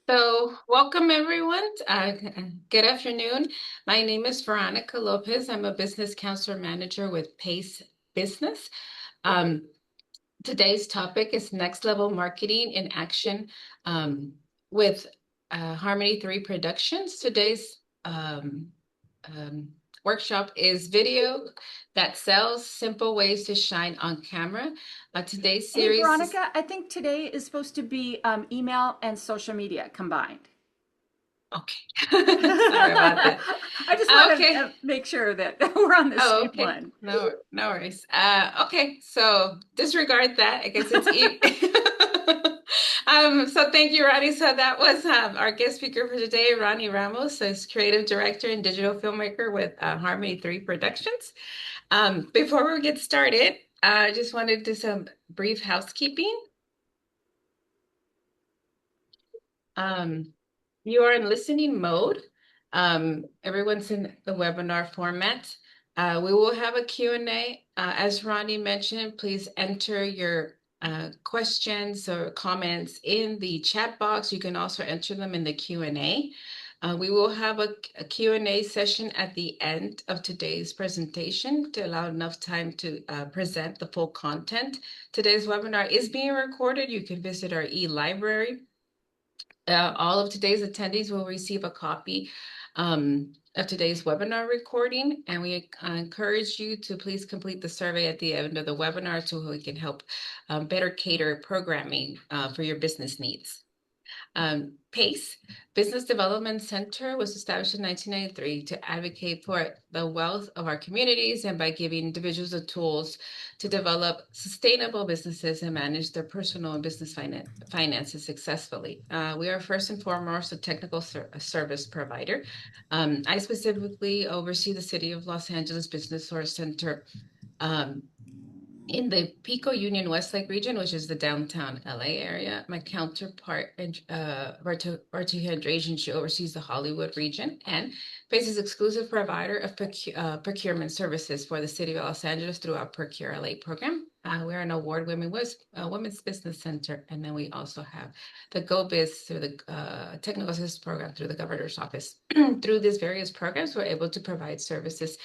So, welcome everyone. Good afternoon. My name is Veronica Lopez. I'm a business counselor manager with Pace Business. Um, Today's topic is next level marketing in action with Harmony 3 Productions. Today's um, workshop is video that sells simple ways to shine on camera. Today's Hey, series is Veronica, I think today is supposed to be email and social media combined. okay. Sorry about that. I just want to Okay. make sure that we're on the Oh, same okay. one. No worries. Okay. So disregard that. I guess it's e so thank you, Ronnie. So that was our guest speaker for today, Ronnie Ramos, is creative director and digital filmmaker with Harmony 3 Productions. Before we get started, I just wanted to do some brief housekeeping. Um, You are in listening mode. Everyone's in the webinar format. We will have a Q&A. As Ronnie mentioned, please enter your questions or comments in the chat box. You can also enter them in the Q&A. We will have a Q&A session at the end of today's presentation to allow enough time to present the full content. Today's webinar is being recorded. You can visit our e-library. All of today's attendees will receive a copy of today's webinar recording, and we encourage you to please complete the survey at the end of the webinar so we can help better cater programming for your business needs. PACE, Business Development Center, was established in 1993 to advocate for the wealth of our communities and by giving individuals the tools to develop sustainable businesses and manage their personal and business finances successfully. We are first and foremost a technical service provider. I specifically oversee the City of Los Angeles BusinessSource Center um, in the Pico-Union Westlake region, which is the downtown LA area. My counterpart, Ratu Drazian, she oversees the Hollywood region and faces exclusive provider of procurement services for the city of Los Angeles through our Procure LA program. We're an award-winning women's business center, and then we also have the Go Biz through the technical assistance program through the governor's office. Through these various programs, we're able to provide services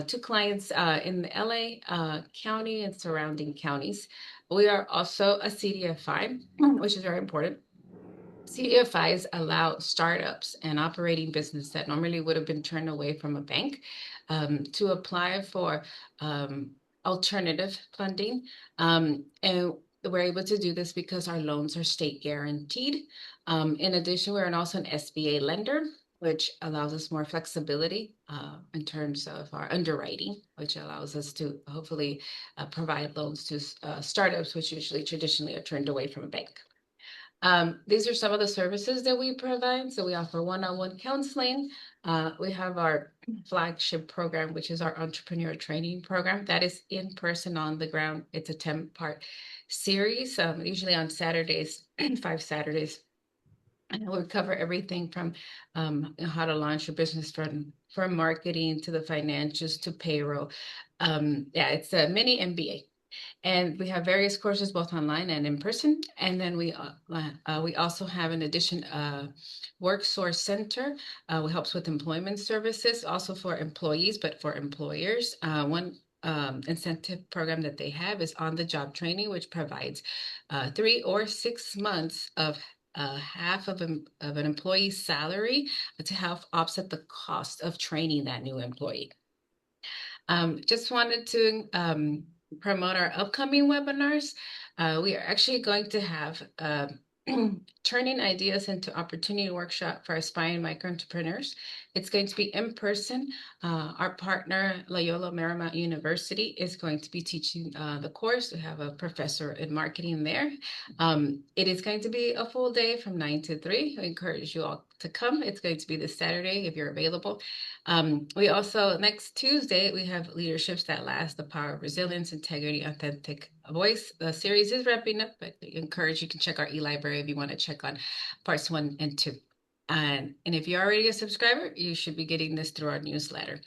to clients in the LA County and surrounding counties. We are also a CDFI, which is very important. CDFIs allow startups and operating business that normally would have been turned away from a bank to apply for alternative funding. And we're able to do this because our loans are state guaranteed. In addition, we're also an SBA lender, which allows us more flexibility in terms of our underwriting, which allows us to hopefully provide loans to startups, which usually traditionally are turned away from a bank. These are some of the services that we provide. So we offer one-on-one counseling. We have our flagship program, which is our entrepreneur training program. That is in person on the ground. It's a 10-part series, usually on Saturdays, 5 Saturdays. And we cover everything from how to launch your business from marketing to the financials to payroll. Yeah, it's a mini MBA. And we have various courses both online and in person. And then we also have, in addition, WorkSource Center, which helps with employment services, also for employees, but for employers. One incentive program that they have is on-the-job training, which provides 3 or 6 months of half of an employee's salary to help offset the cost of training that new employee. Just wanted to promote our upcoming webinars. We are actually going to have turning ideas into opportunity workshop for aspiring micro entrepreneurs. It's going to be in person. Our partner, Loyola Marymount University, is going to be teaching the course. We have a professor in marketing there. It is going to be a full day from 9 to 3. I encourage you all to come. It's going to be this Saturday if you're available. We also, next Tuesday, we have Leaderships That Last, the Power of Resilience, Integrity, Authentic Voice. The series is wrapping up, but I encourage you can check our e-library if you want to check on parts 1 and 2. And if you're already a subscriber, you should be getting this through our newsletter.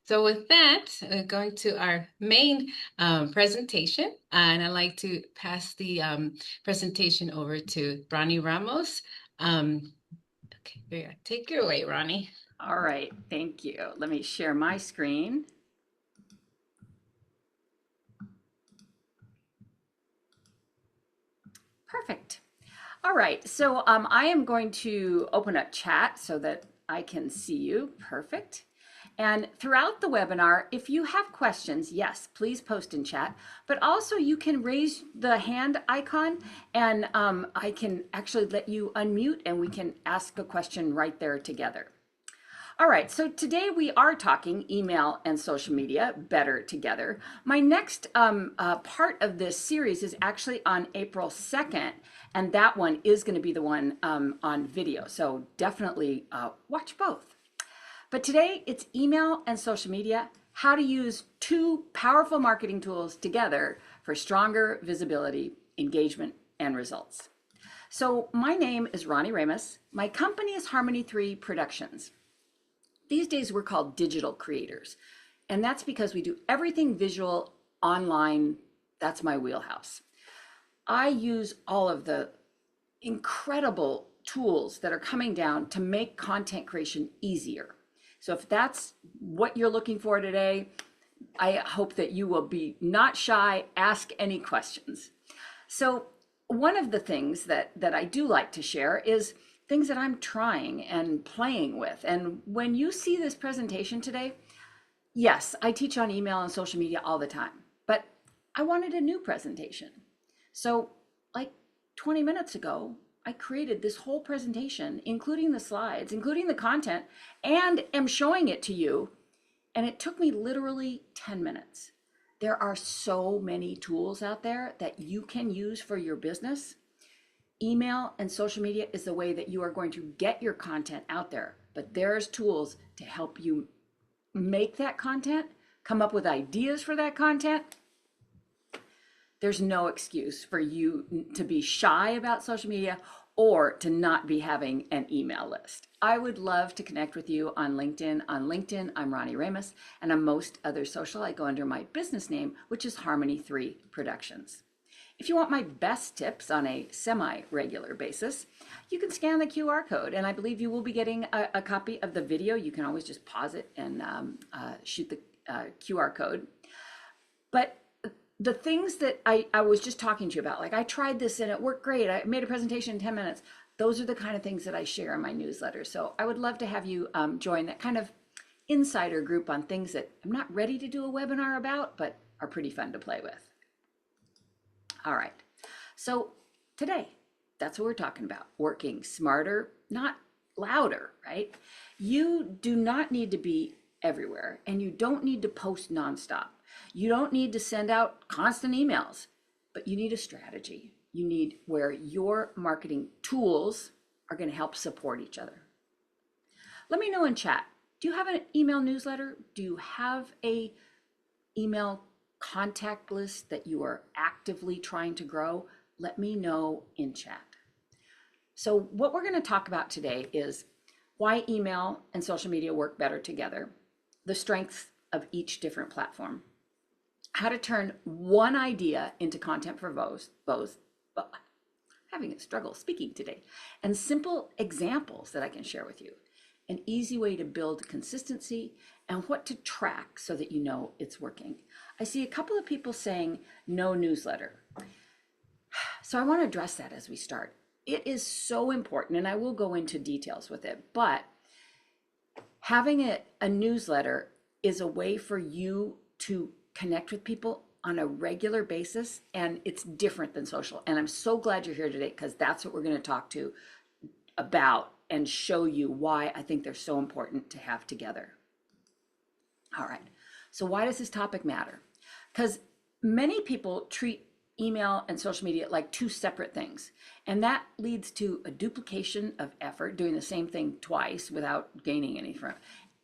So with that, we're going to our main presentation, and I'd like to pass the presentation over to Ronnie Ramos, Um, okay, yeah, take it away, Ronnie. All right, thank you. Let me share my screen. Perfect. All right, so I am going to open up chat so that I can see you. Perfect. And throughout the webinar, if you have questions, yes, please post in chat, but also you can raise the hand icon and I can actually let you unmute and we can ask a question right there together. All right, so today we are talking email and social media better together. My next part of this series is actually on April 2nd, and that one is going to be the one on video. So definitely watch both. But today it's email and social media, how to use two powerful marketing tools together for stronger visibility, engagement, and results. So my name is Ronnie Ramus. My company is Harmony 3 Productions. These days we're called digital creators. And that's because we do everything visual online. That's my wheelhouse. I use all of the incredible tools that are coming down to make content creation easier. So if that's what you're looking for today, I hope that you will be not shy, ask any questions. So one of the things that I do like to share is things that I'm trying and playing with. And when you see this presentation today, yes, I teach on email and social media all the time, but I wanted a new presentation. So like 20 minutes ago, I created this whole presentation, including the slides, including the content, and am showing it to you. And it took me literally 10 minutes. There are so many tools out there that you can use for your business. Email and social media is the way that you are going to get your content out there, but there's tools to help you make that content, come up with ideas for that content. There's no excuse for you to be shy about social media or to not be having an email list. I would love to connect with you on LinkedIn. On LinkedIn, I'm Ronnie Ramus, and on most other social, I go under my business name, which is Harmony 3 Productions. If you want my best tips on a semi-regular basis, you can scan the QR code, and I believe you will be getting a copy of the video. You can always just pause it and shoot the QR code. But the things that I was just talking to you about, like I tried this and it worked great. I made a presentation in 10 minutes. Those are the kind of things that I share in my newsletter. So I would love to have you join that kind of insider group on things that I'm not ready to do a webinar about, but are pretty fun to play with. All right, so today, that's what we're talking about, working smarter, not louder, right? You do not need to be everywhere, and you don't need to post nonstop. You don't need to send out constant emails, but you need a strategy. You need where your marketing tools are going to help support each other. Let me know in chat, do you have an email newsletter? Do you have a email contact list that you are actively trying to grow? Let me know in chat. So what we're going to talk about today is why email and social media work better together, the strengths of each different platform, how to turn one idea into content for both, having a struggle speaking today, and simple examples that I can share with you, an easy way to build consistency, and what to track so that you know it's working. I see a couple of people saying no newsletter. So I want to address that as we start. It is so important, and I will go into details with it, but having a newsletter is a way for you to connect with people on a regular basis, and it's different than social. And I'm so glad you're here today because that's what we're going to talk to about and show you why I think they're so important to have together. All right, so why does this topic matter? Because many people treat email and social media like two separate things, and that leads to a duplication of effort, doing the same thing twice without gaining any from it.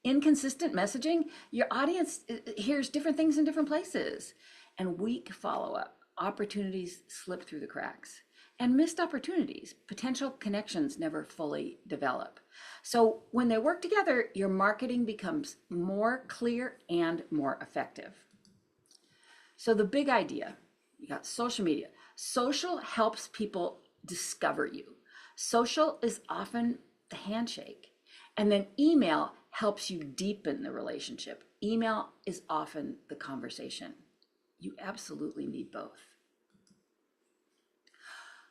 Inconsistent messaging, your audience hears different things in different places, and weak follow-up, opportunities slip through the cracks. And missed opportunities, potential connections never fully develop. So when they work together, your marketing becomes more clear and more effective. So the big idea, you got social media. Social helps people discover you. Social is often the handshake, and then email helps you deepen the relationship. Email is often the conversation. You absolutely need both.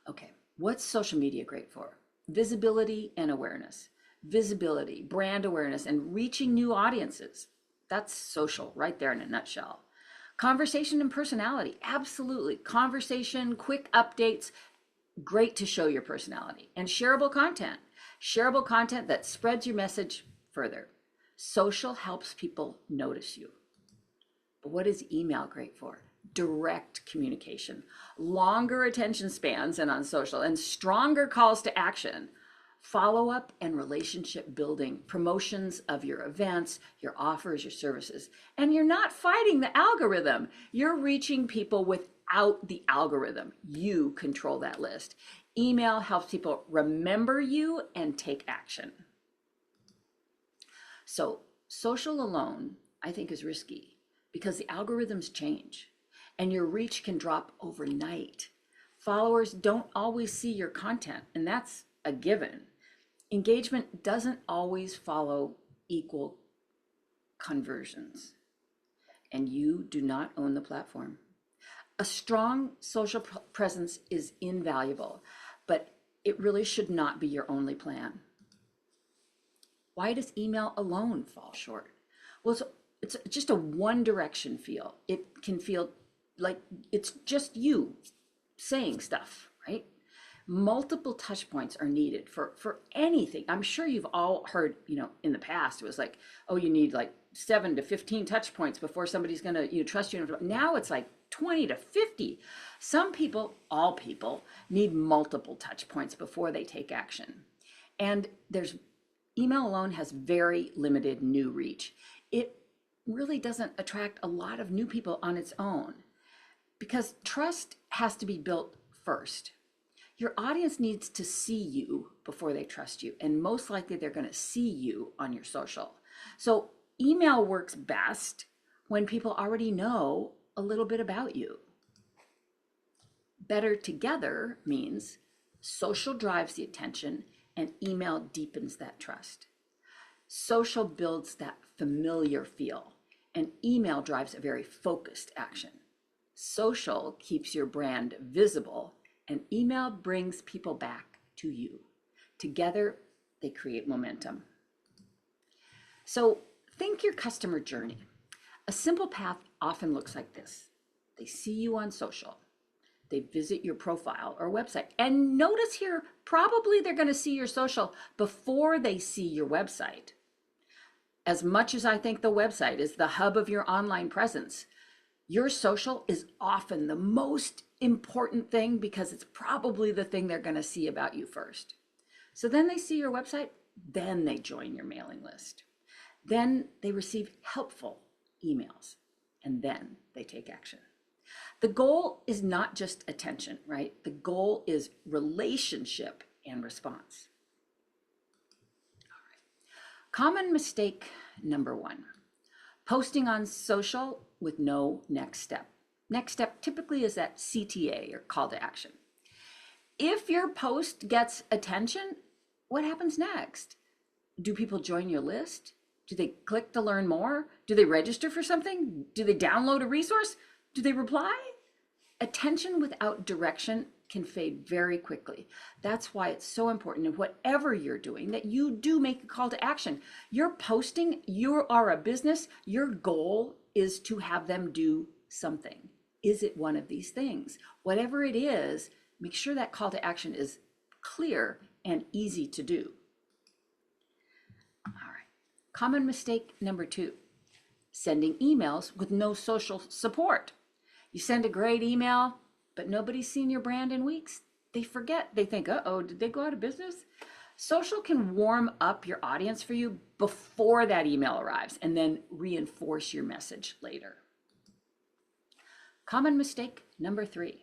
Okay, what's social media great for? Visibility and awareness. Visibility, brand awareness, and reaching new audiences. That's social right there in a nutshell. Conversation and personality, absolutely. Conversation, quick updates, great to show your personality. And shareable content that spreads your message further. Social helps people notice you. But what is email great for? Direct communication, longer attention spans than on social, and stronger calls to action. Follow up and relationship building, promotions of your events, your offers, your services. And you're not fighting the algorithm. You're reaching people without the algorithm. You control that list. Email helps people remember you and take action. So, social alone, I think, is risky because the algorithms change and your reach can drop overnight. Followers don't always see your content, and that's a given. Engagement doesn't always follow equal conversions, and you do not own the platform. A strong social presence is invaluable, but it really should not be your only plan. Why does email alone fall short? Well, it's just a one direction feel. It can feel like it's just you saying stuff, right? Multiple touch points are needed for anything. I'm sure you've all heard, in the past, it was like, oh, you need like 7 to 15 touch points before somebody's going to trust you. Now it's like 20 to 50. Some people, all people, need multiple touch points before they take action. And email alone has very limited new reach. It really doesn't attract a lot of new people on its own because trust has to be built first. Your audience needs to see you before they trust you, and most likely they're going to see you on your social. So email works best when people already know a little bit about you. Better together means social drives the attention and email deepens that trust. Social builds that familiar feel, and email drives a very focused action. Social keeps your brand visible, and email brings people back to you. Together, they create momentum. So think your customer journey. A simple path often looks like this. They see you on social. They visit your profile or website. And notice here, probably they're going to see your social before they see your website. As much as I think the website is the hub of your online presence, your social is often the most important thing because it's probably the thing they're going to see about you first. So then they see your website, then they join your mailing list. Then they receive helpful emails, and then they take action. The goal is not just attention, right? The goal is relationship and response. All right. Common mistake number 1, posting on social with no next step. Next step typically is that CTA or call to action. If your post gets attention, what happens next? Do people join your list? Do they click to learn more? Do they register for something? Do they download a resource? Do they reply? Attention without direction can fade very quickly. That's why it's so important in whatever you're doing that you do make a call to action. You're posting, you are a business, your goal is to have them do something. Is it one of these things? Whatever it is, make sure that call to action is clear and easy to do. All right. Common mistake number 2, sending emails with no social support. You send a great email, but nobody's seen your brand in weeks. They forget. They think, uh-oh, did they go out of business? Social can warm up your audience for you before that email arrives and then reinforce your message later. Common mistake number 3,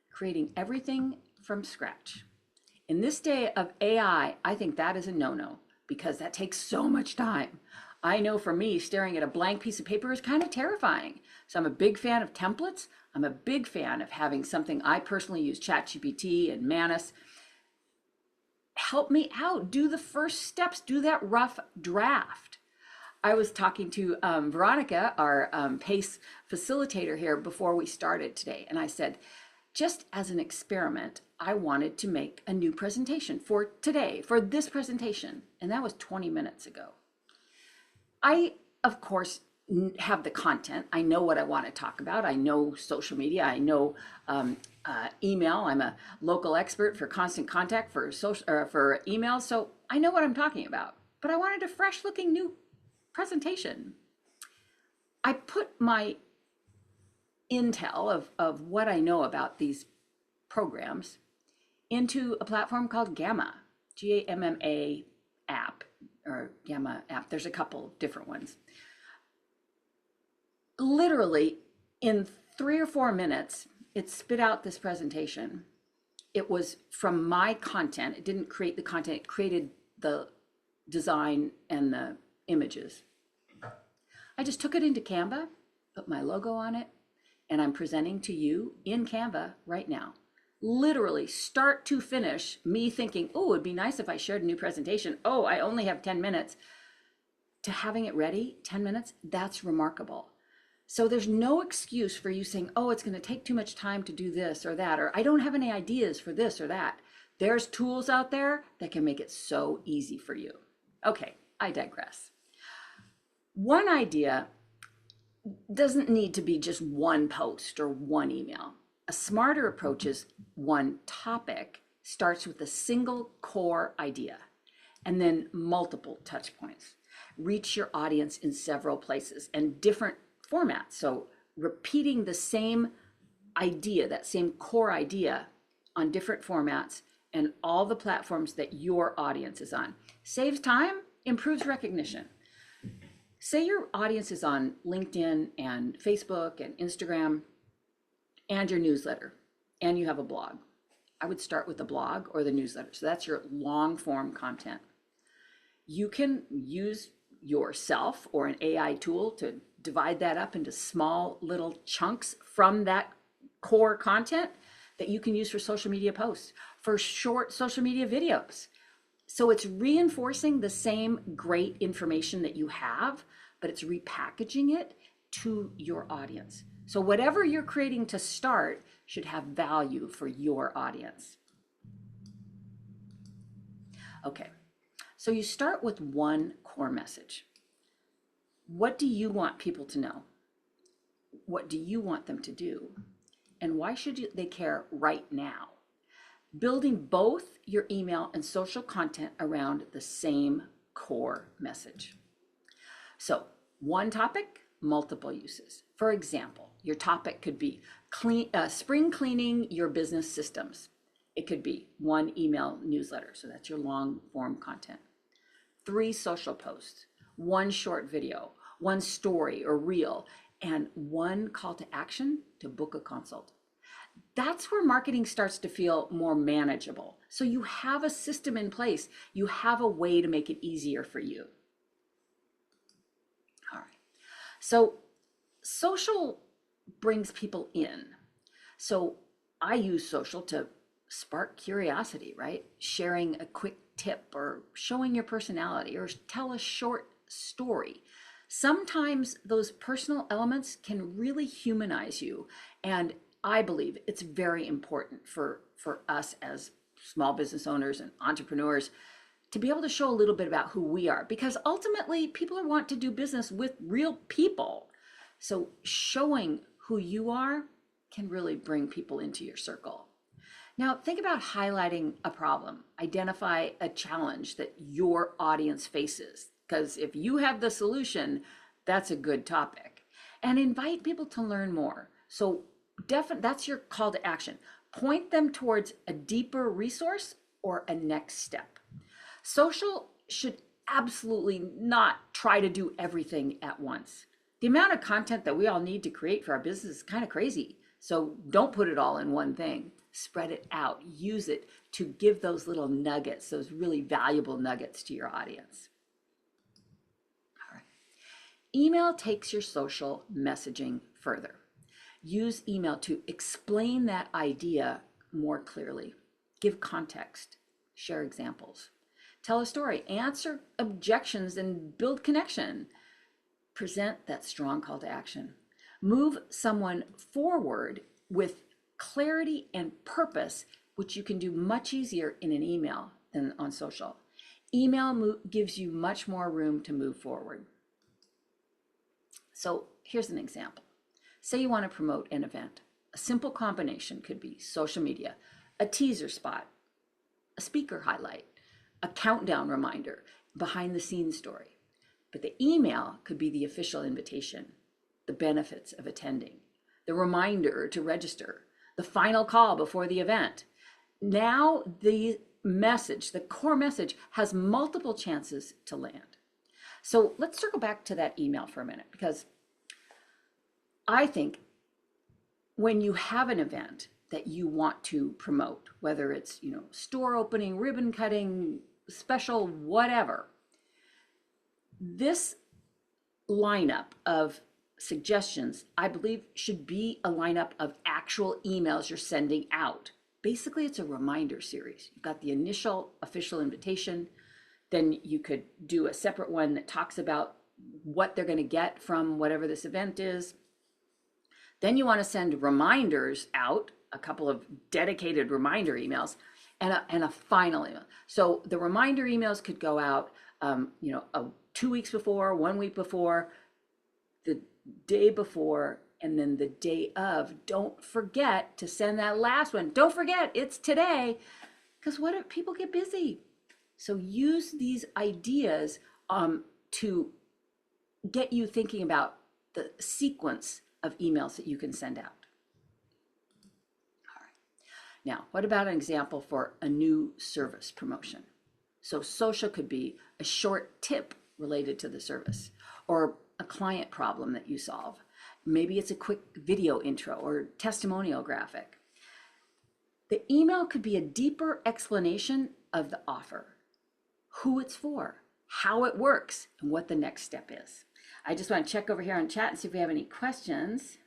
creating everything from scratch. In this day of AI, I think that is a no-no because that takes so much time. I know for me, staring at a blank piece of paper is kind of terrifying. So I'm a big fan of templates. I'm a big fan of having something I personally use, ChatGPT and Manus. help me out. Do the first steps, do that rough draft. I was talking to Veronica, our PACE facilitator here before we started today, and I said, just as an experiment, I wanted to make a new presentation for today, for this presentation, and that was 20 minutes ago. I, of course, have the content. I know what I want to talk about. I know social media. I know email. I'm a local expert for constant contact for social for email, so I know what I'm talking about. But I wanted a fresh-looking new presentation. I put my intel of what I know about these programs into a platform called Gamma, Gamma app, or Gamma app. There's a couple different ones. Literally, in 3 or 4 minutes, it spit out this presentation. It was from my content. It didn't create the content, it created the design and the images. I just took it into Canva, put my logo on it, and I'm presenting to you in Canva right now. Literally, start to finish, me thinking, oh, it'd be nice if I shared a new presentation. Oh, I only have 10 minutes. To having it ready, 10 minutes, that's remarkable. So there's no excuse for you saying, oh, it's going to take too much time to do this or that, or I don't have any ideas for this or that. There's tools out there that can make it so easy for you. Okay, I digress. One idea doesn't need to be just one post or one email. A smarter approach is one topic starts with a single core idea and then multiple touch points. Reach your audience in several places and different formats. So repeating the same idea, that same core idea on different formats and all the platforms that your audience is on. Saves time, improves recognition. Say your audience is on LinkedIn and Facebook and Instagram and your newsletter, and you have a blog. I would start with the blog or the newsletter. So that's your long form content. You can use yourself or an AI tool to divide that up into small little chunks from that core content that you can use for social media posts, for short social media videos. So it's reinforcing the same great information that you have, but it's repackaging it to your audience. So whatever you're creating to start should have value for your audience. Okay, so you start with one core message. What do you want people to know? What do you want them to do? And why should they care right now? Building both your email and social content around the same core message. So one topic, multiple uses. For example, your topic could be spring cleaning your business systems. It could be one email newsletter, so that's your long form content. 3 social posts, 1 short video, 1 story or reel, and 1 call to action to book a consult. That's where marketing starts to feel more manageable. So you have a system in place. You have a way to make it easier for you. All right. So social brings people in. So I use social to spark curiosity, right? Sharing a quick tip or showing your personality or tell a short story. Sometimes those personal elements can really humanize you. And I believe it's very important for us as small business owners and entrepreneurs to be able to show a little bit about who we are, because ultimately people want to do business with real people. So showing who you are can really bring people into your circle. Now, think about highlighting a problem. Identify a challenge that your audience faces, because if you have the solution, that's a good topic. And invite people to learn more. So that's your call to action. Point them towards a deeper resource or a next step. Social should absolutely not try to do everything at once. The amount of content that we all need to create for our business is kind of crazy. So don't put it all in one thing. Spread it out. Use it to give those little nuggets, those really valuable nuggets to your audience. All right. Email takes your social messaging further. Use email to explain that idea more clearly. Give context. share examples. Tell a story, answer objections, and build connection. Present that strong call to action. Move someone forward with clarity and purpose, which you can do much easier in an email than on social. Email gives you much more room to move forward. So here's an example. Say you want to promote an event. A simple combination could be social media, a teaser spot, a speaker highlight, a countdown reminder, behind the scenes story. But the email could be the official invitation, the benefits of attending, the reminder to register, the final call before the event. Now the message, the core message, has multiple chances to land. So let's circle back to that email for a minute, because I think when you have an event that you want to promote, whether it's, store opening, ribbon cutting, special, whatever, this lineup of suggestions, I believe, should be a lineup of actual emails you're sending out. Basically, it's a reminder series. You've got the initial official invitation, then you could do a separate one that talks about what they're going to get from whatever this event is. Then you want to send reminders out, a couple of dedicated reminder emails, and a final email. So the reminder emails could go out, 2 weeks before, 1 week before, the day before, and then the day of. Don't forget to send that last one. Don't forget, it's today, because what if people get busy? So use these ideas to get you thinking about the sequence of emails that you can send out. All right. Now, what about an example for a new service promotion? So social could be a short tip related to the service, or a client problem that you solve. Maybe it's a quick video intro or testimonial graphic. The email could be a deeper explanation of the offer, who it's for, how it works, and what the next step is. I just want to check over here on chat and see if we have any questions.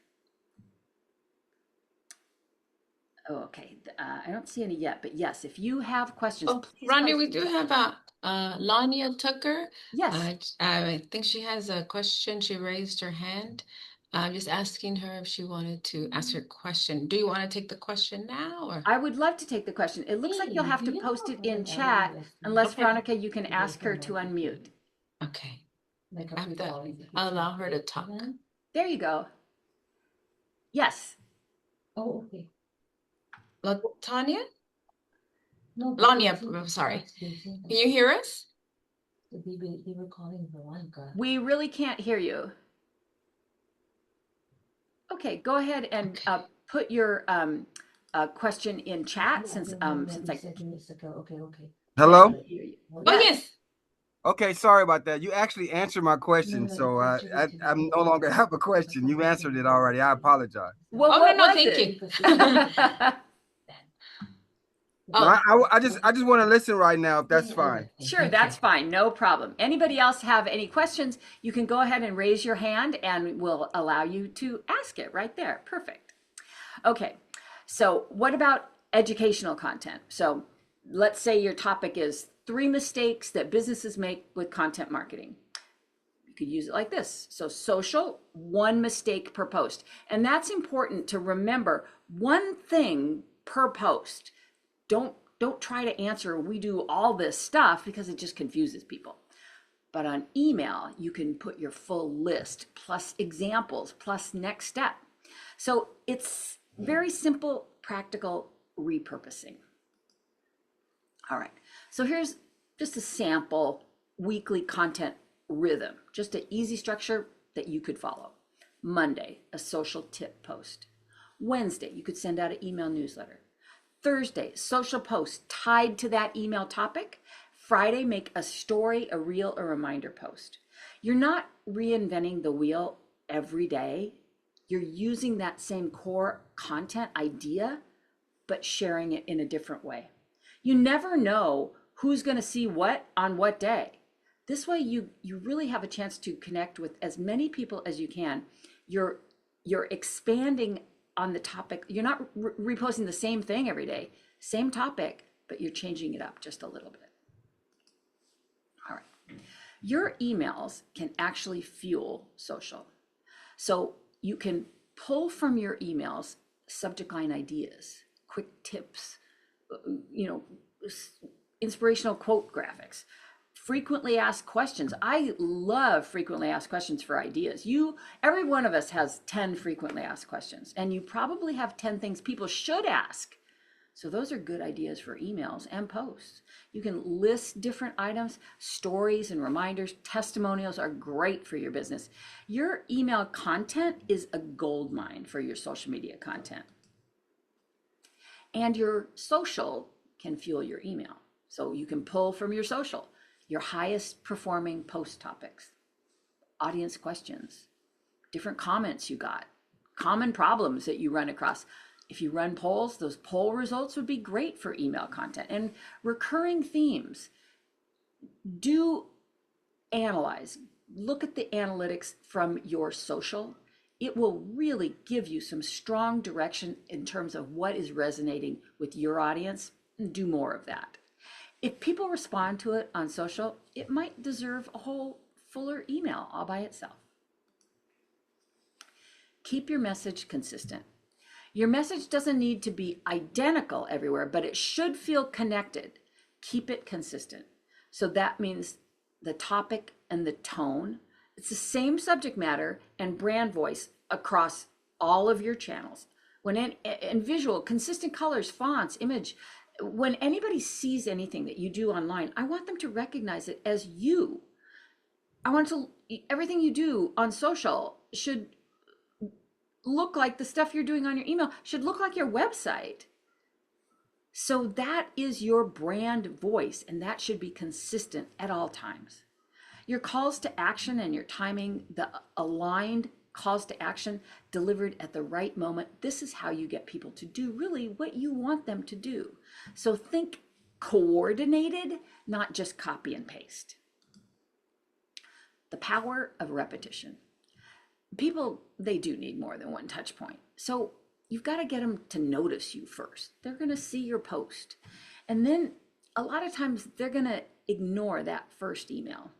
Oh, okay. I don't see any yet, but yes, if you have questions, please. Ronnie, we do have Lania Tucker. Yes. I think she has a question. She raised her hand. I'm just asking her if she wanted to ask her question. Do you want to take the question now, or? I would love to take the question. It looks like you'll have to post it in chat, unless Okay. Veronica, you can ask her to unmute. Okay. I have to allow her to talk. There you go. Yes. Oh, okay. Tanya? No, Lania, I'm sorry. Can you hear us? they were calling Veronica. We really can't hear you. Okay, go ahead and put your question in chat, since I. Okay. Hello? Oh, yes. Okay, sorry about that. You actually answered my question, so I'm no longer have a question. You answered it already. I apologize. Well, Oh, what no, was thank it? you. No, I just want to listen right now, if that's fine. Sure, that's fine. No problem. Anybody else have any questions? You can go ahead and raise your hand and we'll allow you to ask it right there. Perfect. Okay, so what about educational content? So let's say your topic is 3 mistakes that businesses make with content marketing. You could use it like this. So social, 1 mistake per post. And that's important to remember, 1 thing per post. Don't try to answer, we do all this stuff, because it just confuses people. But on email, you can put your full list, plus examples, plus next step. So it's very simple, practical repurposing. All right, so here's just a sample weekly content rhythm, just an easy structure that you could follow. Monday, a social tip post. Wednesday, you could send out an email newsletter. Thursday, social post tied to that email topic. Friday, make a story, a reel, a reminder post. You're not reinventing the wheel every day. You're using that same core content idea, but sharing it in a different way. You never know who's going to see what on what day. This way, you really have a chance to connect with as many people as you can. You're expanding on the topic. You're not reposting the same thing every day, same topic, but you're changing it up just a little bit. All right. Your emails can actually fuel social. So you can pull from your emails subject line ideas, quick tips, inspirational quote graphics, frequently asked questions. I love frequently asked questions for ideas. Every one of us has 10 frequently asked questions, and you probably have 10 things people should ask. So those are good ideas for emails and posts. You can list different items, stories and reminders. Testimonials are great for your business. Your email content is a gold mine for your social media content. And your social can fuel your email. So you can pull from your social, your highest performing post topics, audience questions, different comments you got, common problems that you run across. If you run polls, those poll results would be great for email content. And recurring themes. Do analyze, look at the analytics from your social. It will really give you some strong direction in terms of what is resonating with your audience. Do more of that. If people respond to it on social, it might deserve a whole fuller email all by itself. Keep your message consistent. Your message doesn't need to be identical everywhere, but it should feel connected. Keep it consistent. So that means the topic and the tone. It's the same subject matter and brand voice across all of your channels. When in visual, consistent colors, fonts, image. When anybody sees anything that you do online, I want them to recognize it as you. Everything you do on social should look like the stuff you're doing on your email, should look like your website. So that is your brand voice, and that should be consistent at all times. Your calls to action and your timing, the aligned calls to action delivered at the right moment. This is how you get people to do really what you want them to do. So think coordinated, not just copy and paste. The power of repetition. People, they do need more than one touch point. So you've got to get them to notice you first. They're going to see your post. And then a lot of times they're going to ignore that first email.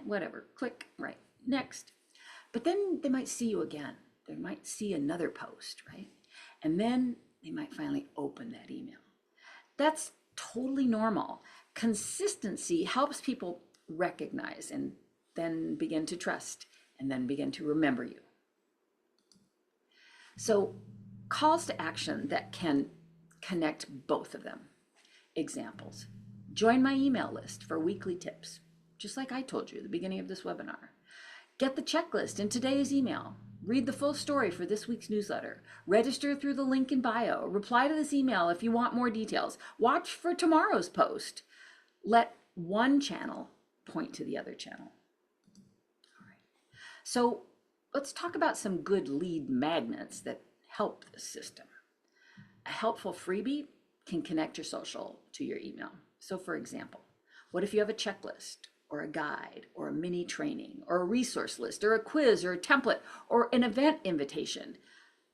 Whatever, click, right, next. But then they might see you again. They might see another post, right? And then they might finally open that email. That's totally normal. Consistency helps people recognize and then begin to trust and then begin to remember you. So calls to action that can connect both of them. Examples. Join my email list for weekly tips, just like I told you at the beginning of this webinar. Get the checklist in today's email. Read the full story for this week's newsletter. Register through the link in bio. Reply to this email if you want more details. Watch for tomorrow's post. Let one channel point to the other channel. All right. So let's talk about some good lead magnets that help the system. A helpful freebie can connect your social to your email. So for example, what if you have a checklist or a guide or a mini training or a resource list or a quiz or a template or an event invitation?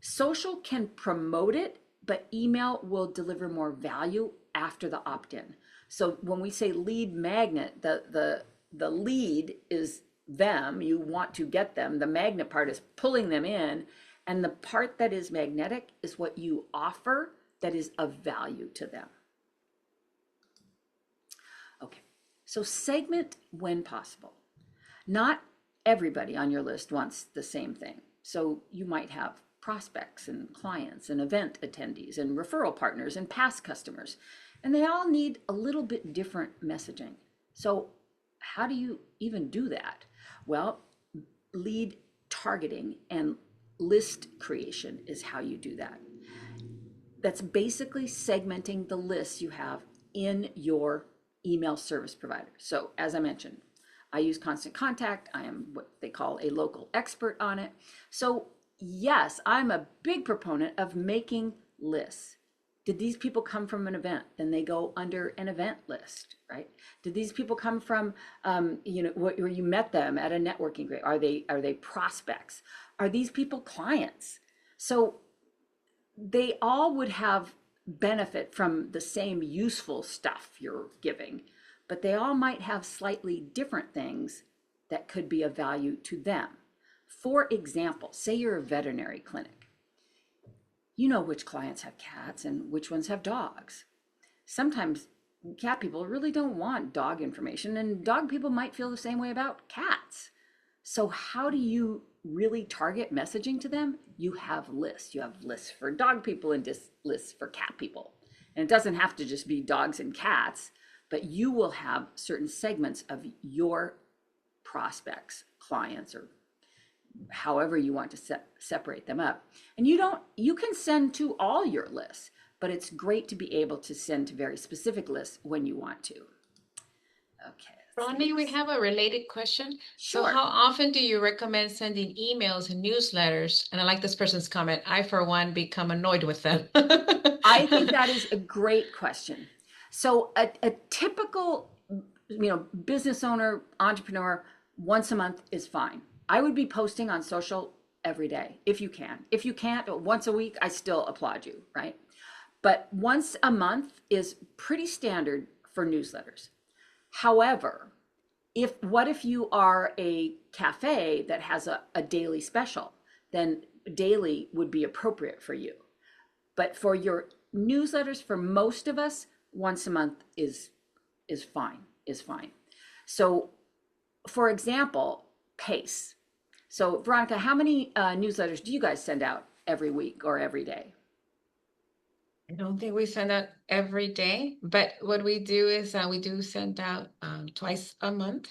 Social can promote it, but email will deliver more value after the opt-in. So when we say lead magnet, the lead is them, you want to get them. The magnet part is pulling them in, and the part that is magnetic is what you offer that is of value to them. Okay, so segment when possible. Not everybody on your list wants the same thing. So you might have prospects and clients and event attendees and referral partners and past customers, and they all need a little bit different messaging. So how do you even do that? Well, lead targeting and list creation is how you do that. That's basically segmenting the lists you have in your email service provider. So as I mentioned, I use Constant Contact. I am what they call a local expert on it. So yes, I'm a big proponent of making lists. Did these people come from an event? Then they go under an event list, right? Did these people come from, where you met them at a networking group? Are they prospects? Are these people clients? So they all would have benefit from the same useful stuff you're giving, but they all might have slightly different things that could be of value to them. For example, say you're a veterinary clinic. You know which clients have cats and which ones have dogs. Sometimes cat people really don't want dog information, and dog people might feel the same way about cats. So how do you really target messaging to them? You have lists. You have lists for dog people and lists for cat people. And it doesn't have to just be dogs and cats, but you will have certain segments of your prospects, clients, or however you want to separate them up. And you can send to all your lists, but it's great to be able to send to very specific lists when you want to. Okay. Ronnie, we have a related question. Sure. So how often do you recommend sending emails and newsletters? And I like this person's comment. I, for one, become annoyed with them. I think that is a great question. So a typical, business owner, entrepreneur, once a month is fine. I would be posting on social every day if you can. If you can't, once a week, I still applaud you, right? But once a month is pretty standard for newsletters. However, what if you are a cafe that has a daily special? Then daily would be appropriate for you. But for your newsletters, for most of us, once a month is fine. So, for example, pace. So, Veronica, how many newsletters do you guys send out every week or every day? I don't think we send out every day, but what we do is we do send out twice a month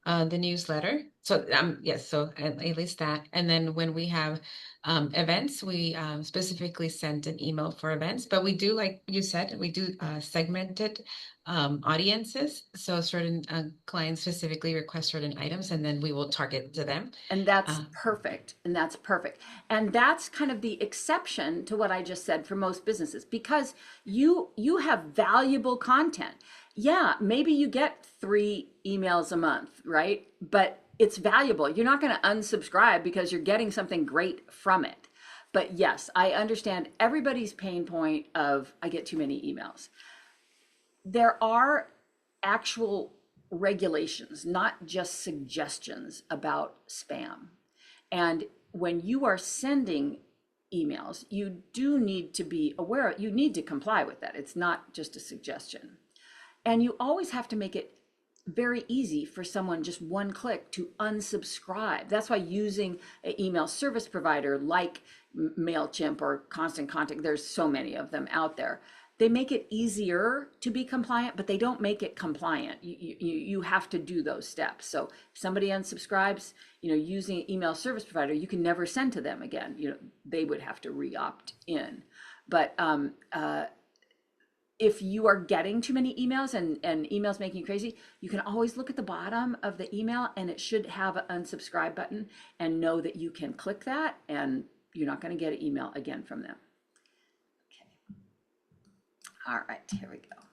the newsletter. So yes, so at least that. And then when we have events, we specifically send an email for events. But we do, like you said, we do segmented audiences. So certain clients specifically request certain items, and then we will target to them. And that's perfect. And that's perfect. And that's kind of the exception to what I just said for most businesses, because you have valuable content. Yeah, maybe you get 3 emails a month, right? But it's valuable. You're not going to unsubscribe because you're getting something great from it. But yes, I understand everybody's pain point of I get too many emails. There are actual regulations, not just suggestions about spam. And when you are sending emails, you do need to be aware, you need to comply with that. It's not just a suggestion. And you always have to make it very easy for someone, just one click, to unsubscribe. That's why using an email service provider like MailChimp or Constant Contact, there's so many of them out there. They make it easier to be compliant, but they don't make it compliant. You have to do those steps. So if somebody unsubscribes, using an email service provider, you can never send to them again. They would have to re-opt in. But if you are getting too many emails and emails making you crazy, you can always look at the bottom of the email and it should have an unsubscribe button, and know that you can click that and you're not going to get an email again from them. All right, here we go.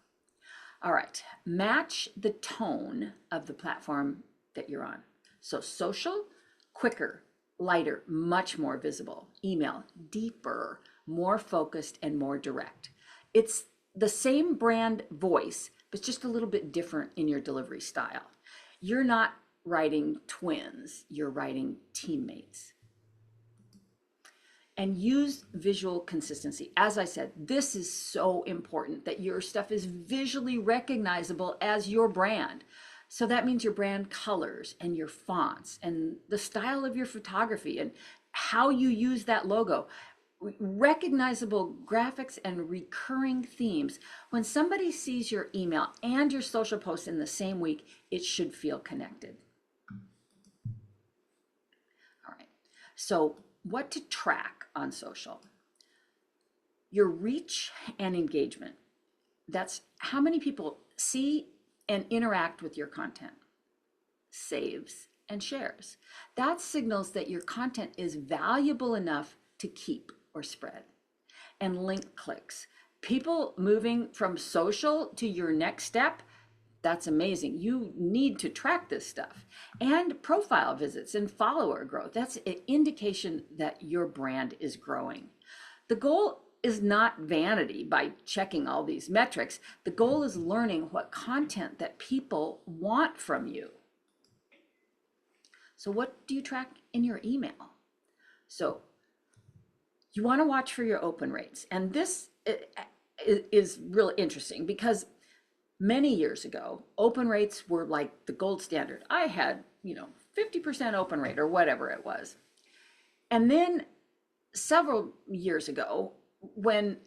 All right, match the tone of the platform that you're on. So social, quicker, lighter, much more visible. Email, deeper, more focused, and more direct. It's the same brand voice, but just a little bit different in your delivery style. You're not writing twins, you're writing teammates. And use visual consistency. As I said, this is so important that your stuff is visually recognizable as your brand. So that means your brand colors and your fonts and the style of your photography and how you use that logo. Recognizable graphics and recurring themes. When somebody sees your email and your social post in the same week, it should feel connected. All right. So what to track on social? Your reach and engagement. That's how many people see and interact with your content, saves and shares. That signals that your content is valuable enough to keep or spread. And link clicks. People moving from social to your next step, that's amazing. You need to track this stuff. And profile visits and follower growth. That's an indication that your brand is growing. The goal is not vanity by checking all these metrics. The goal is learning what content that people want from you. So what do you track in your email? So you want to watch for your open rates. And this is really interesting because many years ago, open rates were like the gold standard. I had, 50% open rate or whatever it was. And then several years ago, when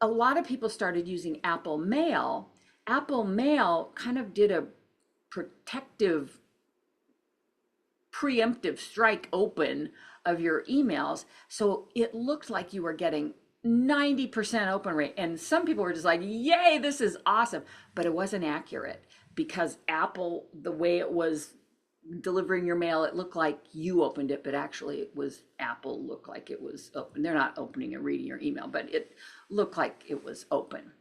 a lot of people started using Apple Mail kind of did a protective, preemptive strike open of your emails. So it looked like you were getting 90% open rate. And some people were just like, yay, this is awesome. But it wasn't accurate because Apple, the way it was delivering your mail, it looked like you opened it, but actually it was Apple looked like it was open. They're not opening and reading your email, but it looked like it was open.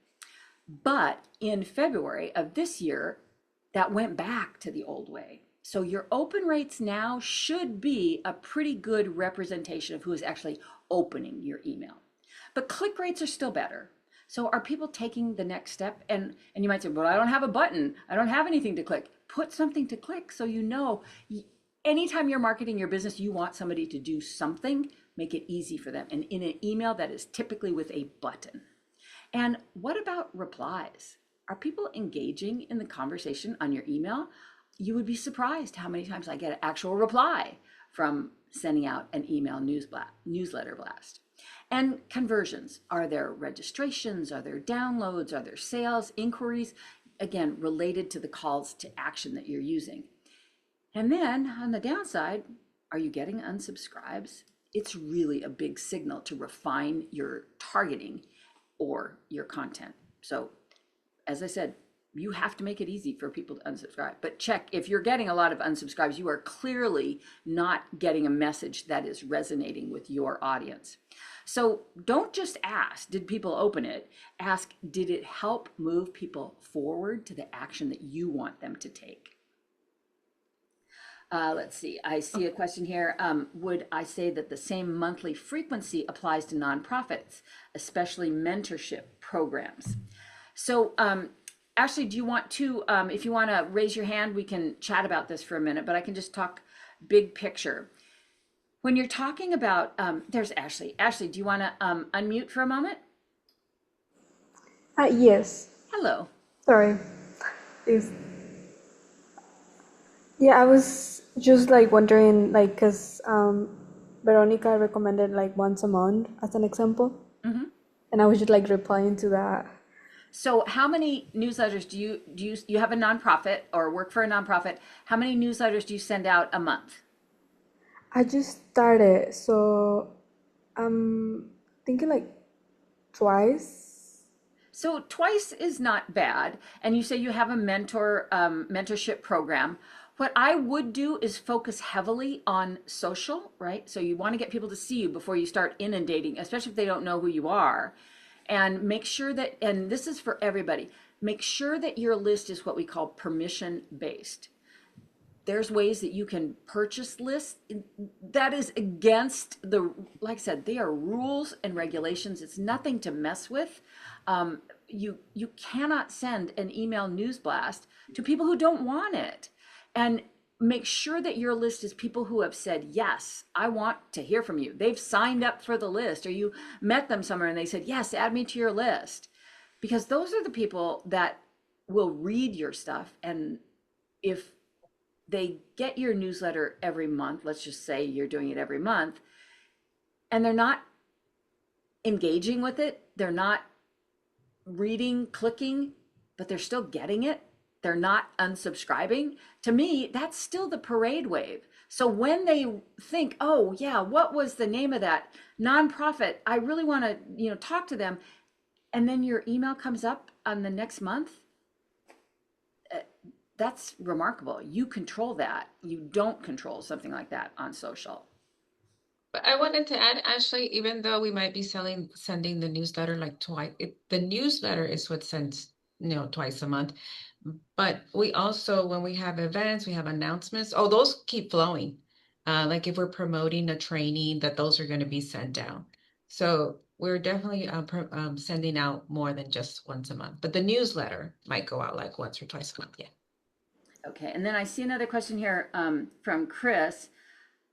But in February of this year, that went back to the old way. So your open rates now should be a pretty good representation of who is actually opening your email. But click rates are still better. So are people taking the next step? And you might say, well, I don't have a button. I don't have anything to click. Put something to click so you know anytime you're marketing your business, you want somebody to do something, make it easy for them. And in an email, that is typically with a button. And what about replies? Are people engaging in the conversation on your email? You would be surprised how many times I get an actual reply from sending out an email newsletter blast. And conversions, are there registrations? Are there downloads? Are there sales, inquiries? Again, related to the calls to action that you're using. And then on the downside, are you getting unsubscribes? It's really a big signal to refine your targeting or your content. So as I said, you have to make it easy for people to unsubscribe. But check, if you're getting a lot of unsubscribes, you are clearly not getting a message that is resonating with your audience. So don't just ask, did people open it? Ask, did it help move people forward to the action that you want them to take? Let's see, I see a question here. Would I say that the same monthly frequency applies to nonprofits, especially mentorship programs? So Ashley, do you want to, if you want to raise your hand, we can chat about this for a minute, but I can just talk big picture. When you're talking about, there's Ashley. Ashley, do you want to unmute for a moment? Yes. Hello. Sorry. Is Yeah, I was just like wondering, like, because Veronica recommended like once a month as an example, Mm-hmm. and I was just like replying to that. So how many newsletters do you have a nonprofit or work for a nonprofit? How many newsletters do you send out a month? I just started, so I'm thinking like twice. So twice is not bad. And you say you have a mentorship program. What I would do is focus heavily on social, right? So you want to get people to see you before you start inundating, especially if they don't know who you are. And make sure that, and this is for everybody, make sure that your list is what we call permission based. There's ways that you can purchase lists that is against the, like I said, they are rules and regulations. It's nothing to mess with. You cannot send an email news blast to people who don't want it. And make sure that your list is people who have said, yes, I want to hear from you. They've signed up for the list, or you met them somewhere and they said, yes, add me to your list. Because those are the people that will read your stuff. And if they get your newsletter every month, let's just say you're doing it every month, and they're not engaging with it, they're not reading, clicking, but they're still getting it, they're not unsubscribing, to me, that's still the parade wave. So when they think, oh yeah, what was the name of that nonprofit? I really want to, talk to them. And then your email comes up on the next month. That's remarkable. You control that. You don't control something like that on social. But I wanted to add, Ashley, even though we might be sending the newsletter like twice, the newsletter is what sends, twice a month. But we also, when we have events, we have announcements. Oh, those keep flowing. Like if we're promoting a training, that those are going to be sent out. So we're definitely sending out more than just once a month, but the newsletter might go out like once or twice a month. Yeah. Okay, and then I see another question here from Chris.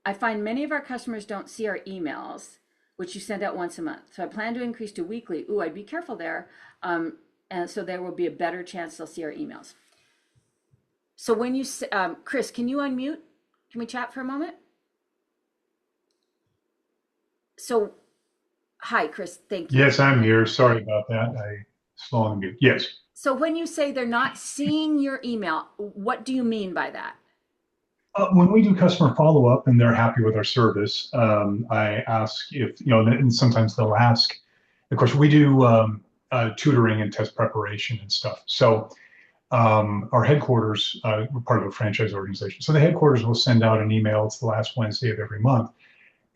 I find many of our customers don't see our emails, which you send out once a month. So I plan to increase to weekly. Ooh, I'd be careful there. And so there will be a better chance they'll see our emails. So when you, Chris, can you unmute? Can we chat for a moment? So, hi, Chris, thank you. Yes, I'm here. Sorry about that. I slow on mute. Yes. So when you say they're not seeing your email, what do you mean by that? When we do customer follow-up and they're happy with our service, I ask if, and sometimes they'll ask, of course, we do tutoring and test preparation and stuff. So our headquarters, we're part of a franchise organization. So the headquarters will send out an email. It's the last Wednesday of every month.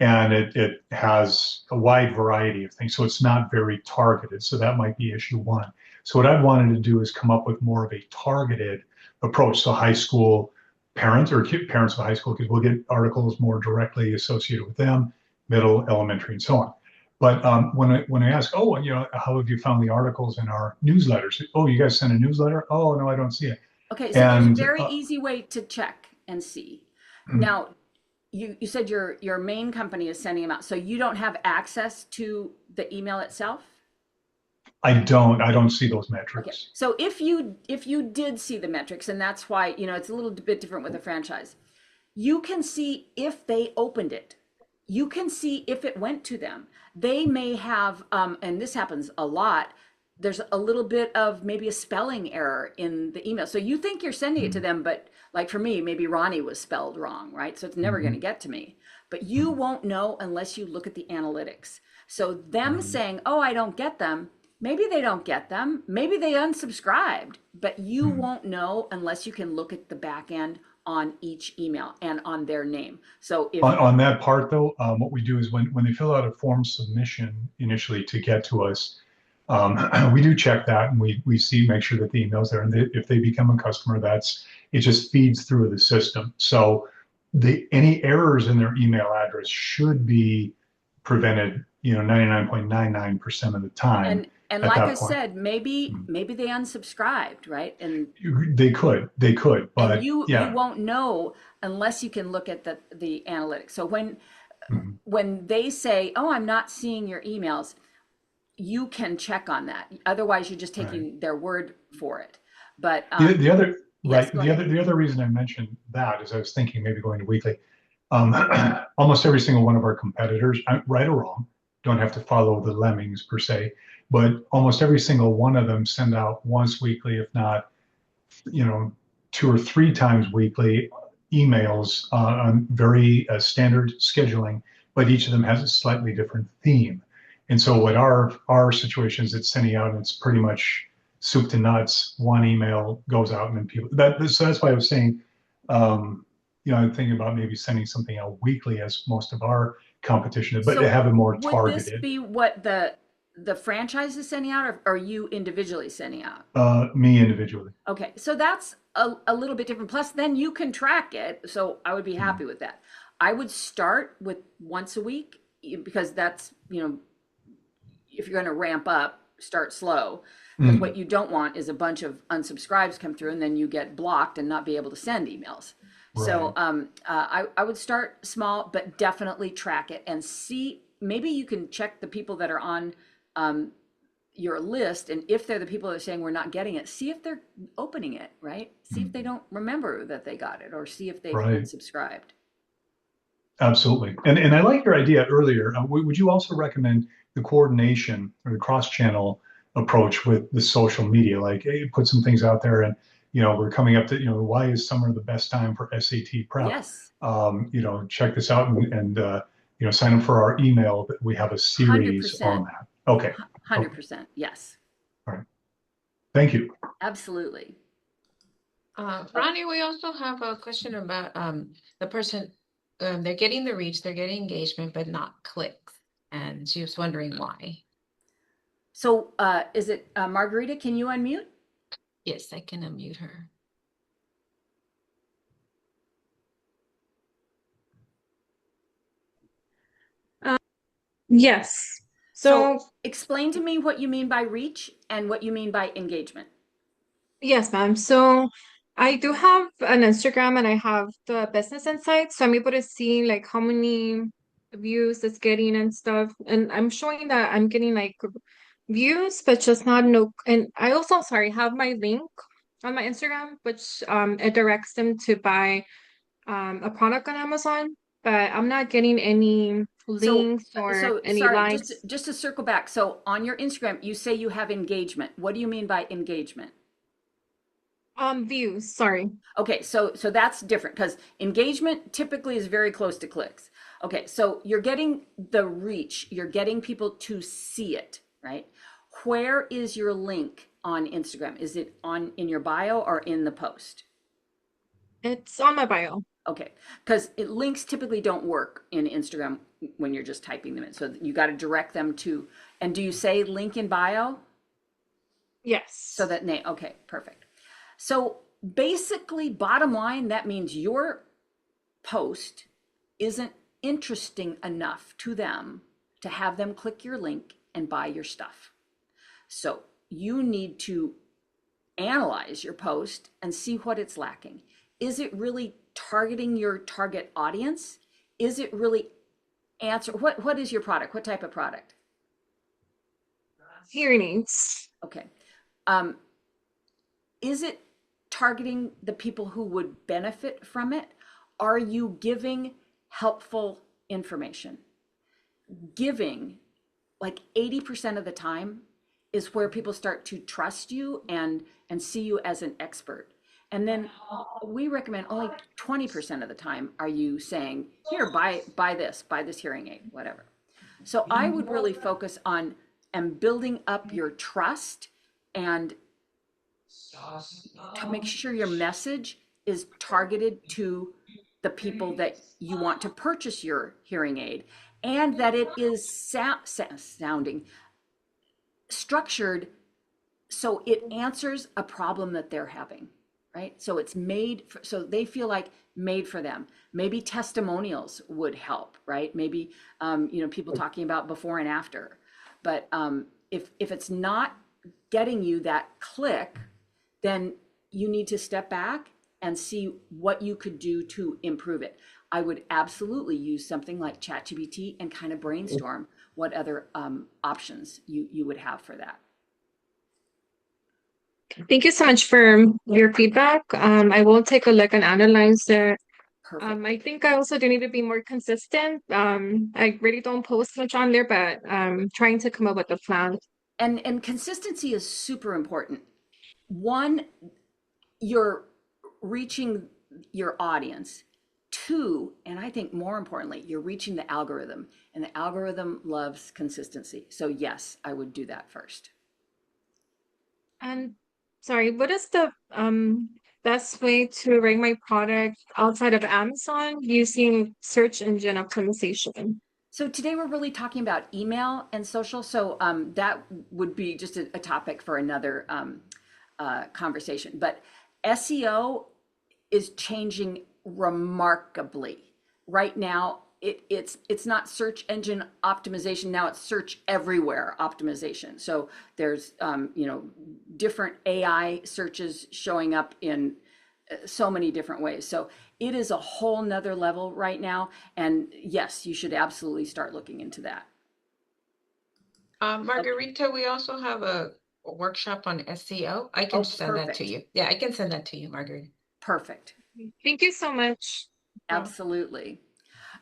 And it has a wide variety of things. So it's not very targeted. So that might be issue one. So what I wanted to do is come up with more of a targeted approach. So high school parents or parents of high school kids will get articles more directly associated with them, middle, elementary, and so on. But when I ask, oh, how have you found the articles in our newsletters? Oh, you guys send a newsletter? Oh, no, I don't see it. Okay, so there's a very easy way to check and see. Now, you said your main company is sending them out, so you don't have access to the email itself? I don't see those metrics. Okay. So if you did see the metrics, and that's why, it's a little bit different with a franchise, you can see if they opened it. You can see if it went to them. They may have, and this happens a lot, there's a little bit of maybe a spelling error in the email. So you think you're sending it to them, but like for me, maybe Ronnie was spelled wrong, right? So it's never going to get to me. But you won't know unless you look at the analytics. So them saying, oh, I don't get them, maybe they don't get them, maybe they unsubscribed, but you won't know unless you can look at the back end on each email and on their name. So if on that part though, what we do is when they fill out a form submission initially to get to us, we do check that and we make sure that the email's there. And if they become a customer, it just feeds through the system. So any errors in their email address should be prevented, 99.99% of the time. And like I said, maybe they unsubscribed, right? And they could, but and you won't know unless you can look at the analytics. So when they say, "Oh, I'm not seeing your emails," you can check on that. Otherwise, you're just taking their word for it. But the other yes, the other reason I mentioned that is I was thinking maybe going to weekly. Almost every single one of our competitors, right or wrong, don't have to follow the lemmings per se, but almost every single one of them send out once weekly, if not, 2 or 3 times weekly emails on very standard scheduling, but each of them has a slightly different theme. And so what our situation is, it's sending out and it's pretty much soup to nuts. One email goes out and then so that's why I was saying, I'm thinking about maybe sending something out weekly as most of our competition, but to have it more targeted. Would this be what the franchise is sending out, or are you individually sending out? Me individually. Okay, so that's a little bit different. Plus, then you can track it. So I would be happy with that. I would start with once a week because that's, if you're going to ramp up, start slow. Because what you don't want is a bunch of unsubscribes come through and then you get blocked and not be able to send emails. Right. So I would start small, but definitely track it and see. Maybe you can check the people that are on your list, and if they're the people that are saying we're not getting it, see if they're opening it, right? See if they don't remember that they got it, or see if they've unsubscribed. Absolutely. And I like your idea earlier. Would you also recommend the coordination or the cross-channel approach with the social media? Like, hey, put some things out there and, we're coming up to, why is summer the best time for SAT prep? Yes. Check this out and sign up for our email. We have a series 100%. On that. Okay. 100%. Yes. All right. Thank you. Absolutely. Ronnie, we also have a question about the person, they're getting the reach, they're getting engagement, but not clicks. And she was wondering why. So is it Margarita? Can you unmute? Yes, I can unmute her. Yes. So So, explain to me what you mean by reach and what you mean by engagement. yes, ma'am. So, I do have an Instagram and I have the business insights. So, I'm able to see like how many views it's getting and stuff. And I'm showing that I'm getting like views, but just not no. And I also, sorry, have my link on my Instagram, which it directs them to buy a product on Amazon, but I'm not getting any So, links or so any sorry, likes. just to circle back. So on your Instagram, you say you have engagement. What do you mean by engagement? Views, sorry. Okay, so that's different because engagement typically is very close to clicks. Okay, so you're getting the reach, you're getting people to see it, right? Where is your link on Instagram? Is it on in your bio or in the post? It's on my bio. Okay, because links typically don't work in Instagram when you're just typing them in. So you got to direct them to, and do you say link in bio? So Yes. that name, okay, perfect. So basically, bottom line, that means your post isn't interesting enough to them to have them click your link and buy your stuff. So you need to analyze your post and see what it's lacking. Is it really targeting your target audience? Is it really what is your product? What type of product? Hearing aids. Okay. Um, is it targeting the people who would benefit from it? Are you giving helpful information? Giving, like 80% of the time, is where people start to trust you and see you as an expert. And then we recommend only 20% of the time are you saying, here, buy this hearing aid, whatever. So I would really focus on and building up your trust and to make sure your message is targeted to the people that you want to purchase your hearing aid and that it is sounding structured so it answers a problem that they're having, right? So it's made for, so they feel like made for them. Maybe testimonials would help, right? Maybe people talking about before and after. But if it's not getting you that click, then you need to step back and see what you could do to improve it. I would absolutely use something like ChatGPT and kind of brainstorm what other options you would have for that. Thank you so much for your feedback. I will take a look and analyze it. Perfect. I think I also do need to be more consistent. I really don't post much on there, but trying to come up with a plan. And consistency is super important. One, you're reaching your audience. Two, and I think more importantly, you're reaching the algorithm, and the algorithm loves consistency. So yes, I would do that first. And sorry, what is the best way to rank my product outside of Amazon using search engine optimization? So today we're really talking about email and social. So that would be just a topic for another conversation. But SEO is changing remarkably. Right now, it's not search engine optimization. Now it's search everywhere optimization. So there's different AI searches showing up in so many different ways. So it is a whole nother level right now. And yes, you should absolutely start looking into that. Margarita, we also have a workshop on SEO. I can Oh, send that to perfect. you. Yeah, I can send that to you, Margarita. Perfect. Thank you so much. Absolutely.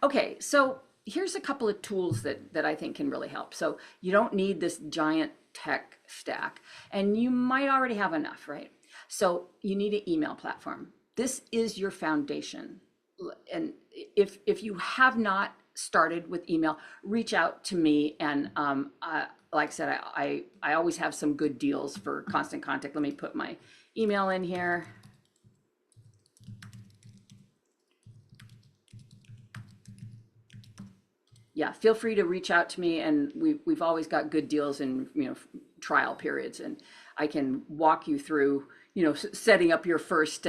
Okay, so here's a couple of tools that I think can really help. So you don't need this giant tech stack, and you might already have enough, right? So you need an email platform. This is your foundation. And if you have not started with email, reach out to me. And like I said, I always have some good deals for Constant Contact. Let me put my email in here. Yeah, feel free to reach out to me, and we've always got good deals and trial periods, and I can walk you through setting up your first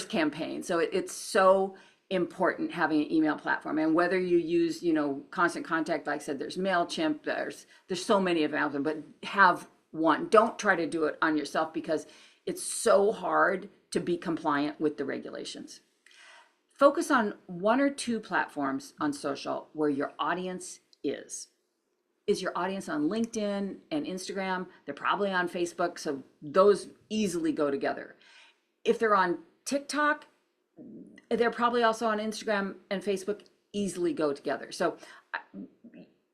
campaign. So it's so important having an email platform. And whether you use, Constant Contact, like I said, there's MailChimp, there's so many of them, but have one. Don't try to do it on yourself because it's so hard to be compliant with the regulations. Focus on one or two platforms on social where your audience is. Is your audience on LinkedIn and Instagram? They're probably on Facebook, so those easily go together. If they're on TikTok, they're probably also on Instagram and Facebook, easily go together. So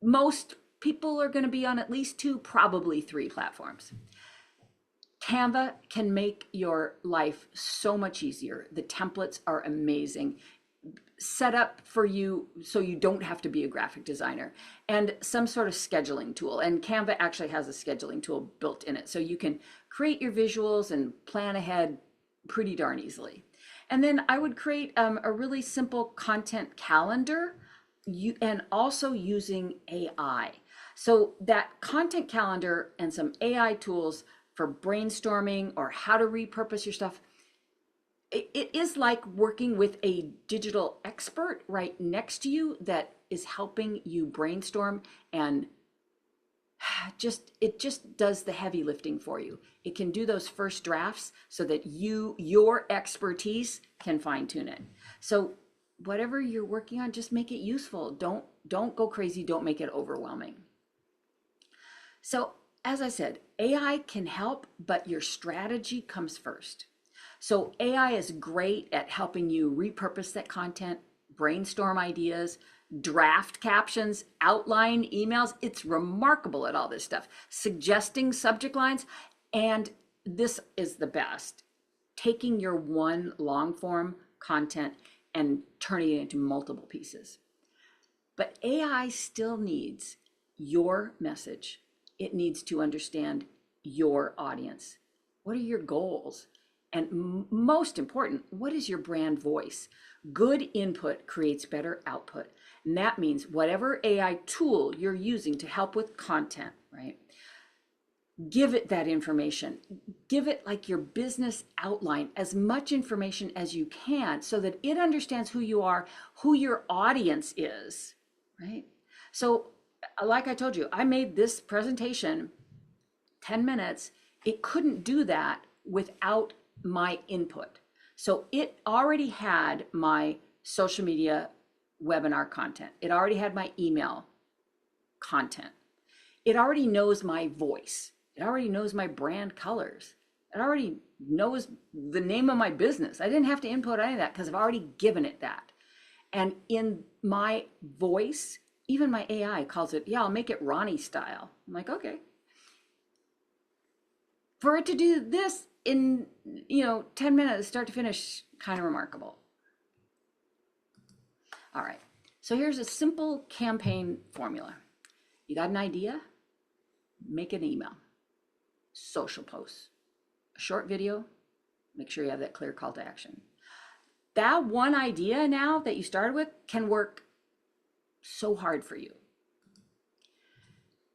most people are going to be on at least 2, probably 3 platforms. Canva can make your life so much easier. The templates are amazing, set up for you so you don't have to be a graphic designer, and some sort of scheduling tool. And Canva actually has a scheduling tool built in it, so you can create your visuals and plan ahead pretty darn easily. And then I would create a really simple content calendar, and also using AI. So that content calendar and some AI tools for brainstorming or how to repurpose your stuff, it is like working with a digital expert right next to you that is helping you brainstorm, and it just does the heavy lifting for you. It can do those first drafts so that your expertise can fine tune it. So whatever you're working on, just make it useful. Don't go crazy. Don't make it overwhelming. So as I said, AI can help, but your strategy comes first. So AI is great at helping you repurpose that content, brainstorm ideas, draft captions, outline emails. It's remarkable at all this stuff, suggesting subject lines. And this is the best, taking your one long form content and turning it into multiple pieces. But AI still needs your message. It needs to understand your audience. What are your goals? And most important, what is your brand voice? Good input creates better output. And that means whatever AI tool you're using to help with content, right? Give it that information. Give it like your business outline, as much information as you can so that it understands who you are, who your audience is, right? So like I told you, I made this presentation 10 minutes. It couldn't do that without my input. So it already had my social media webinar content. It already had my email content. It already knows my voice. It already knows my brand colors. It already knows the name of my business. I didn't have to input any of that because I've already given it that. And in my voice, even my AI calls it, yeah, I'll make it Ronnie style. I'm like, okay. For it to do this in 10 minutes, start to finish, kind of remarkable. All right, so here's a simple campaign formula. You got an idea? Make an email, social posts, a short video, make sure you have that clear call to action. That one idea now that you started with can work so hard for you.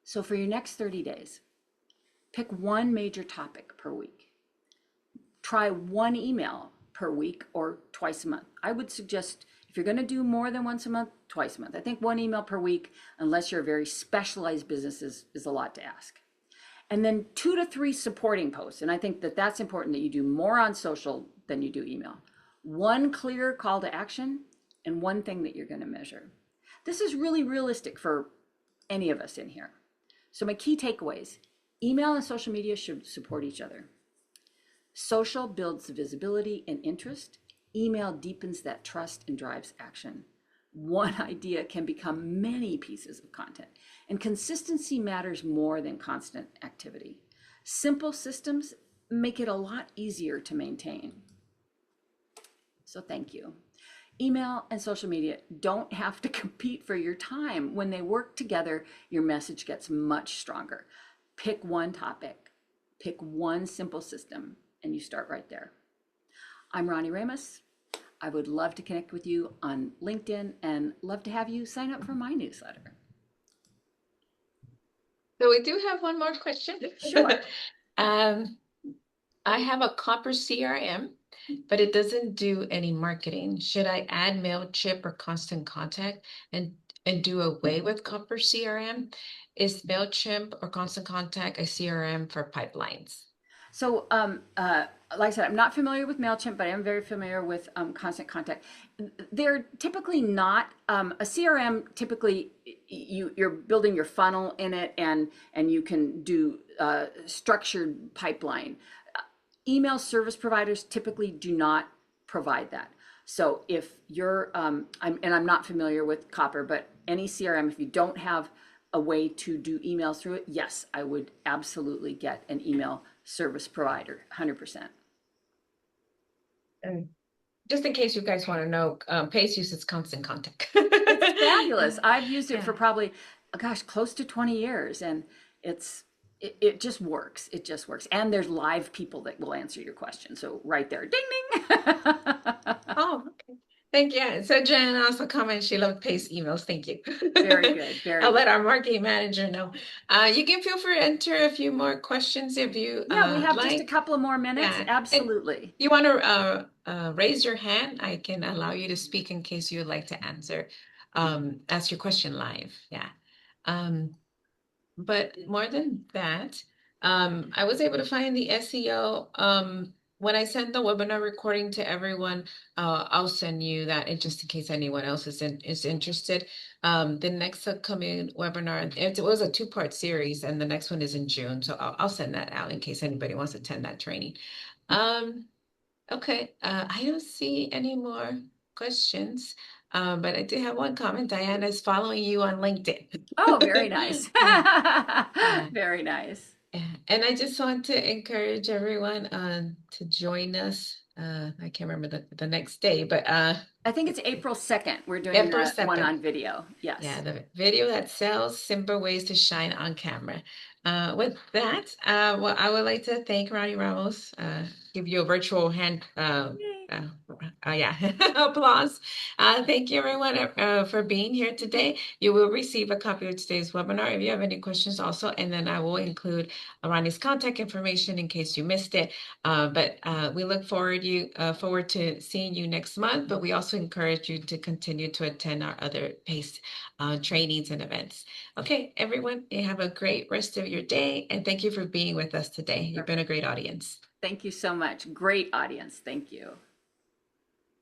So for your next 30 days, pick one major topic per week. Try one email per week or twice a month. I would suggest, if you're going to do more than once a month, twice a month. I think one email per week, unless you're a very specialized business, is a lot to ask. And then 2 to 3 supporting posts. And I think that that's important, that you do more on social than you do email. One clear call to action and one thing that you're going to measure. This is really realistic for any of us in here. So my key takeaways: email and social media should support each other. Social builds visibility and interest. Email deepens that trust and drives action. One idea can become many pieces of content, and consistency matters more than constant activity. Simple systems make it a lot easier to maintain. So thank you. Email and social media don't have to compete for your time. When they work together, your message gets much stronger. Pick one topic, pick one simple system, and you start right there. I'm Ronnie Ramos. I would love to connect with you on LinkedIn and love to have you sign up for my newsletter. So we do have one more question. Sure. I have a copper CRM but it doesn't do any marketing. Should I add MailChimp or Constant Contact and do away with Copper CRM? Is MailChimp or Constant Contact a CRM for pipelines? So, like I said, I'm not familiar with MailChimp, but I am very familiar with Constant Contact. They're typically not a CRM. Typically, you're building your funnel in it, and you can do structured pipeline. Email service providers typically do not provide that. So if you're, I'm not familiar with Copper, but any CRM, if you don't have a way to do emails through it, yes, I would absolutely get an email service provider, 100%. And just in case you guys want to know, Pace uses Constant Contact. It's fabulous. I've used it Yeah. for probably, gosh, close to 20 years, and it just works. It just works. And there's live people that will answer your question. So right there, ding, ding. Oh, okay. Thank you. So Jen also comments she loved Pace emails. Thank you. Very good. Very I'll good. let our marketing manager know. You can feel free to enter a few more questions if you Yeah, we have just a like. couple of more minutes. Yeah. And Absolutely. you want to raise your hand, I can allow you to speak in case you would like to ask your question live. Yeah. But more than that, I was able to find the SEO. When I send the webinar recording to everyone, I'll send you that just in case anyone else is interested. The next upcoming webinar, it was a two-part series, and the next one is in June. So I'll send that out in case anybody wants to attend that training. Okay, I don't see any more questions. But I do have one comment. Diana is following you on LinkedIn. Oh, very nice. Yeah. Very nice. Yeah. And I just want to encourage everyone to join us. I can't remember the next day, but I think it's April 2nd. We're doing April the one 2nd. on video. Yes. Yeah, the video that sells simple ways to shine on camera. With that, well, I would like to thank Ronnie Ramos, give you a virtual hand, yeah, applause. Thank you everyone for being here today. You will receive a copy of today's webinar if you have any questions also, and then I will include Ronnie's contact information in case you missed it. But we look forward to seeing you next month, but we also encourage you to continue to attend our other PACE trainings and events. Okay, everyone, you have a great rest of your day, and thank you for being with us today. You've been a great audience. Thank you so much. Great audience. Thank you.